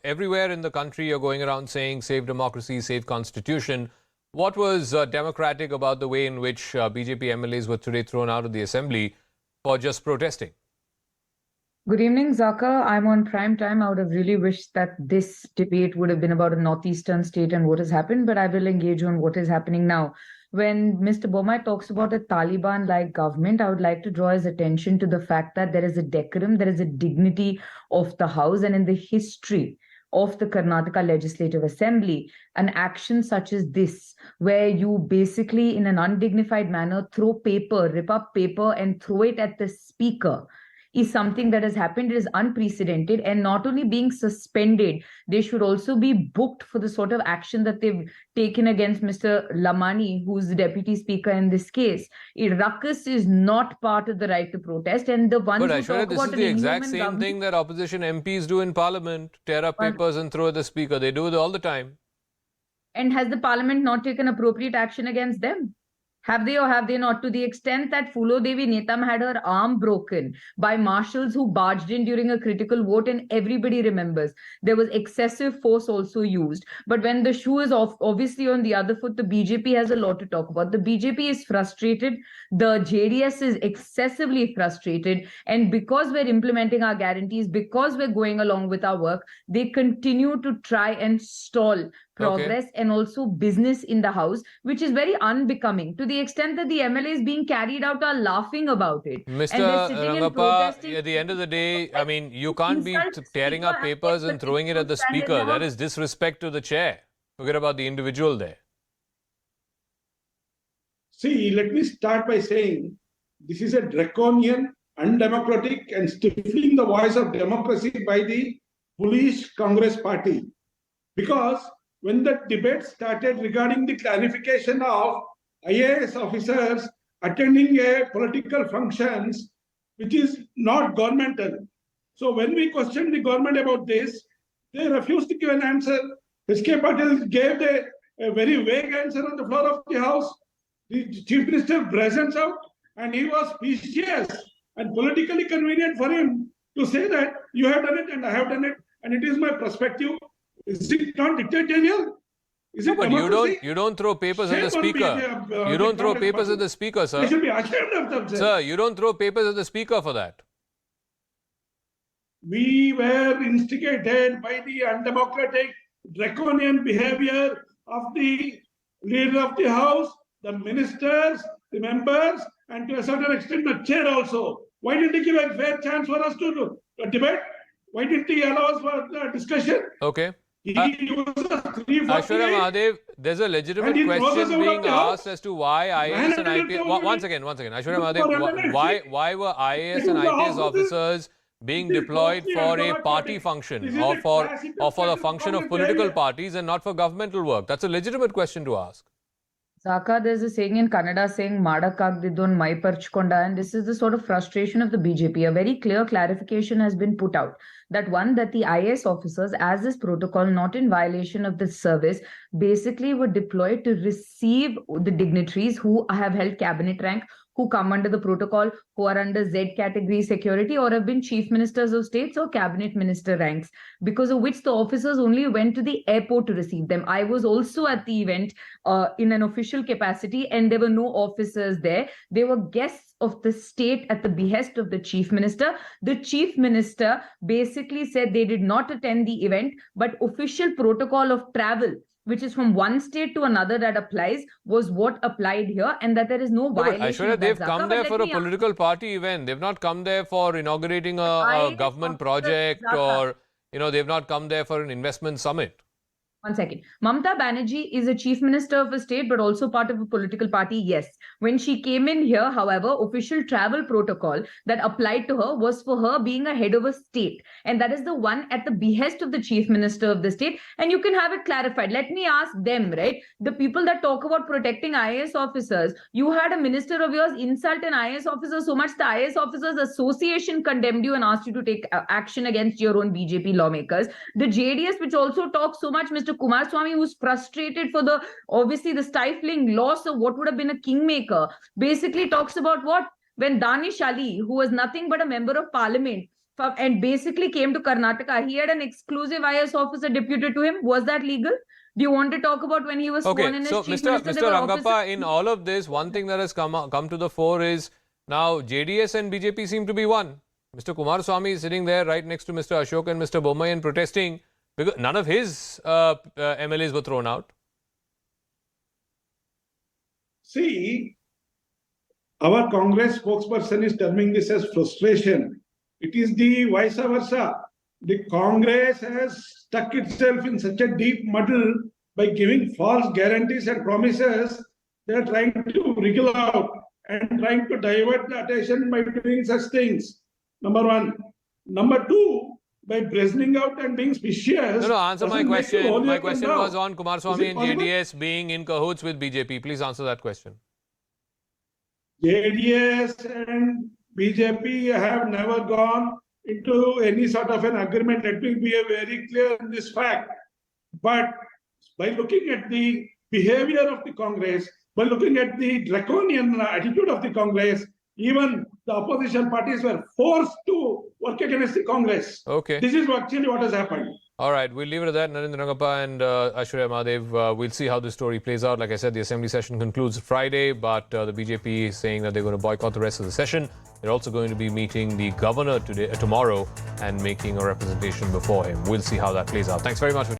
everywhere in the country you're going around saying save democracy, save constitution. What was democratic about the way in which BJP MLAs were today thrown out of the assembly for just protesting? Good evening, Zaka. I'm on prime time. I would have really wished that this debate would have been about a northeastern state and what has happened, but I will engage on what is happening now. When Mr. Bomai talks about a Taliban-like government, I would like to draw his attention to the fact that there is a decorum, there is a dignity of the House, and in the history of the Karnataka Legislative Assembly, an action such as this, where you basically in an undignified manner throw paper, rip up paper and throw it at the speaker, is something that has happened. It is unprecedented, and not only being suspended, they should also be booked for the sort of action that they've taken against Mr. Lamani, who's the deputy speaker in this case. Ruckus is not part of the right to protest, and the ones but who Aiyshwarya, talk this about is the exact same thing that opposition MPs do in parliament, tear up papers and throw at the speaker. They do it all the time. And has the parliament not taken appropriate action against them? Have they or have they not? To the extent that Fulo Devi Netam had her arm broken by marshals who barged in during a critical vote, and everybody remembers there was excessive force also used. But when the shoe is off, obviously on the other foot, the BJP has a lot to talk about. The BJP is frustrated. The JDS is excessively frustrated. And because we're implementing our guarantees, because we're going along with our work, they continue to try and stall progress and also business in the House, which is very unbecoming, to the extent that the MLAs being carried out are laughing about it. Mr. Rangappa, at the end of the day, I mean, you can't be tearing up papers and throwing it at the speaker. That is disrespect to the chair. Forget about the individual there. See, let me start by saying this is a draconian, undemocratic and stifling the voice of democracy by the bullish Congress party. Because when the debate started regarding the clarification of IAS officers attending a political functions, which is not governmental. So when we questioned the government about this, they refused to give an answer. S.K. Patil gave a very vague answer on the floor of the House. The Chief Minister presents out, and he was specious and politically convenient for him to say that you have done it and I have done it, and it is my perspective. Is it not dictatorial? Is it but you don't throw papers at the speaker. You don't throw papers at the speaker, sir. They should be ashamed of themselves. Sir, you don't throw papers at the speaker for that. We were instigated by the undemocratic, draconian behavior of the leader of the House, the ministers, the members, and to a certain extent the chair also. Why didn't he give a fair chance for us to debate? Why didn't he allow us for discussion? Okay. Aiyshwarya Mahadev, there's a legitimate question being asked as to why IAS and IPS... Once again. Aiyshwarya Mahadev, why were IAS and IPS officers being deployed for a party function or for the function of political parties and not for governmental work? That's a legitimate question to ask. Zaka, there's a saying in Kannada saying Madakagdidon Mai Parchkonda, and this is the sort of frustration of the BJP. A very clear clarification has been put out that that the IAS officers, as this protocol, not in violation of the service, basically were deployed to receive the dignitaries who have held cabinet rank, who come under the protocol, who are under Z category security or have been chief ministers of states or cabinet minister ranks, because of which the officers only went to the airport to receive them. I was also at the event in an official capacity, and there were no officers there. They were guests of the state at the behest of the chief minister. The chief minister basically said they did not attend the event, but official protocol of travel, which is from one state to another that applies, was what applied here, and that there is no violation. Aiyshwarya, they've come there for a political party event. They've not come there for inaugurating a government project, or, they've not come there for an investment summit. One second. Mamata Banerjee is a chief minister of a state, but also part of a political party, yes. When she came in here, however, official travel protocol that applied to her was for her being a head of a state. And that is the one at the behest of the chief minister of the state. And you can have it clarified. Let me ask them, right? The people that talk about protecting IAS officers, you had a minister of yours insult an IAS officer so much the IAS Officers Association condemned you and asked you to take action against your own BJP lawmakers. The JDS, which also talks so much, Mr. Kumaraswamy, who's frustrated for obviously the stifling loss of what would have been a kingmaker, basically talks about what? When Danish Ali, who was nothing but a member of parliament, and basically came to Karnataka. He had an exclusive IS officer deputed to him. Was that legal? Do you want to talk about when he was sworn in as so Chief Mr. Minister? Rangappa, in all of this, one thing that has come to the fore is now JDS and BJP seem to be one. Mr. Kumaraswamy is sitting there right next to Mr. Ashok and Mr. Bommai protesting because none of his MLAs were thrown out. See, our Congress spokesperson is terming this as frustration. It is the vice versa. The Congress has stuck itself in such a deep muddle by giving false guarantees and promises. They are trying to wriggle out and trying to divert the attention by doing such things. Number one. Number two, by brazening out and being specious. No, answer my question. My question was on Kumaraswamy and JDS being in cahoots with BJP. Please answer that question. JDS and BJP have never gone into any sort of an agreement. Let me be very clear in this fact. But by looking at the behavior of the Congress, by looking at the draconian attitude of the Congress, even the opposition parties were forced to work against the Congress. Okay. This is actually what has happened. All right, we'll leave it at that. Naren Rangappa and Aiyshwarya Mahadev, we'll see how this story plays out. Like I said, the assembly session concludes Friday, but the BJP is saying that they're going to boycott the rest of the session. They're also going to be meeting the governor tomorrow and making a representation before him. We'll see how that plays out. Thanks very much for